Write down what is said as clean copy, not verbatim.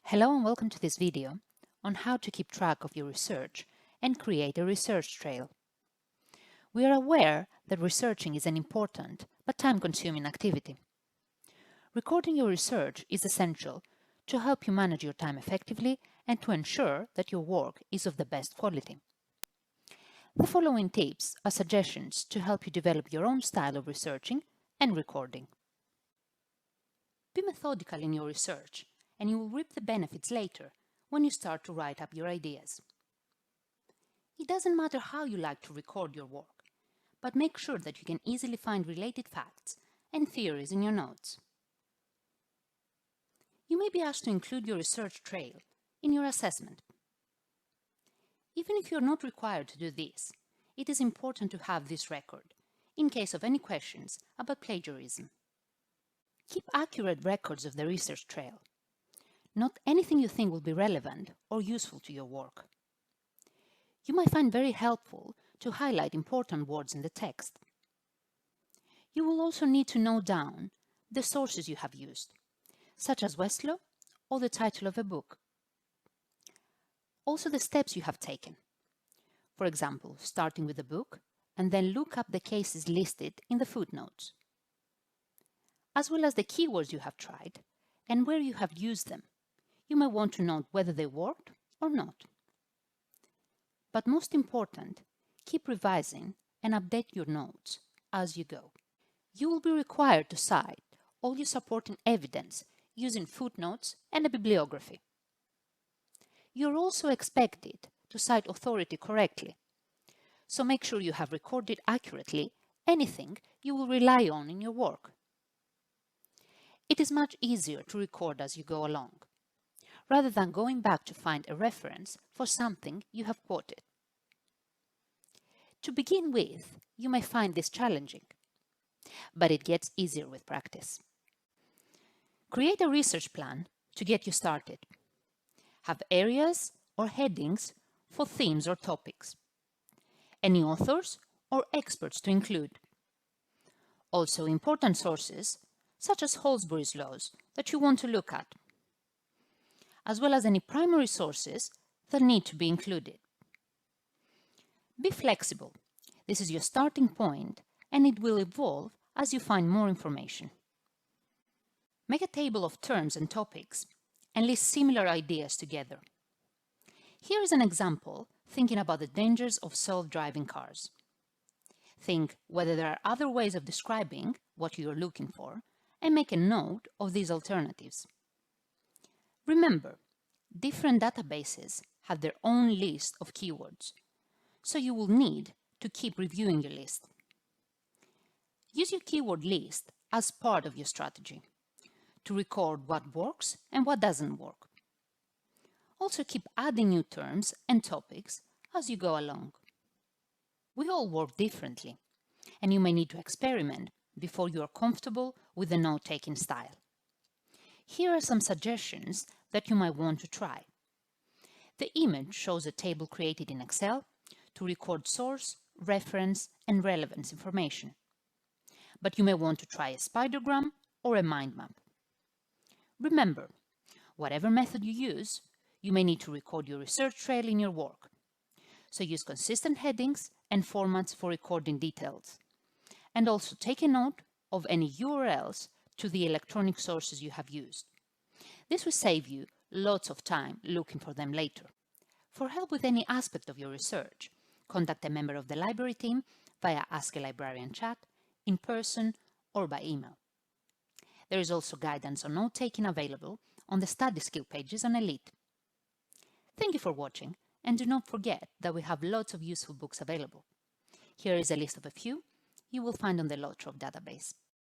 Hello and welcome to this video on how to keep track of your research and create a research trail. We are aware that researching is an important but time-consuming activity. Recording your research is essential to help you manage your time effectively and to ensure that your work is of the best quality. The following tips are suggestions to help you develop your own style of researching and recording. Be methodical in your research, and you will reap the benefits later when you start to write up your ideas. It doesn't matter how you like to record your work, but make sure that you can easily find related facts and theories in your notes. You may be asked to include your research trail in your assessment. Even if you're not required to do this, it is important to have this record in case of any questions about plagiarism. Keep accurate records of the research trail. Note anything you think will be relevant or useful to your work. You might find very helpful to highlight important words in the text. You will also need to note down the sources you have used, such as Westlaw or the title of a book. Also the steps you have taken. For example, starting with the book and then look up the cases listed in the footnotes, as well as the keywords you have tried and where you have used them. You may want to note whether they worked or not. But most important, keep revising and update your notes as you go. You will be required to cite all your supporting evidence using footnotes and a bibliography. You're also expected to cite authority correctly, so make sure you have recorded accurately anything you will rely on in your work. It is much easier to record as you go along, rather than going back to find a reference for something you have quoted. To begin with, you may find this challenging, but it gets easier with practice. Create a research plan to get you started. Have areas or headings for themes or topics. Any authors or experts to include. Also important sources, such as Holsbury's laws, that you want to look at, as well as any primary sources that need to be included. Be flexible. This is your starting point, and it will evolve as you find more information. Make a table of terms and topics and list similar ideas together. Here is an example thinking about the dangers of self-driving cars. Think whether there are other ways of describing what you are looking for and make a note of these alternatives. Remember, different databases have their own list of keywords, so you will need to keep reviewing your list. Use your keyword list as part of your strategy to record what works and what doesn't work. Also keep adding new terms and topics as you go along. We all work differently, and you may need to experiment before you are comfortable with the note-taking style. Here are some suggestions that you might want to try. The image shows a table created in Excel to record source, reference, and relevance information. But you may want to try a spidergram or a mind map. Remember, whatever method you use, you may need to record your research trail in your work. So use consistent headings and formats for recording details. And also take a note of any URLs to the electronic sources you have used. This will save you lots of time looking for them later. For help with any aspect of your research, contact a member of the library team via Ask a Librarian chat, in person, or by email. There is also guidance on note-taking available on the study skill pages on Elite. Thank you for watching, and do not forget that we have lots of useful books available. Here is a list of a few you will find on the Lotro database.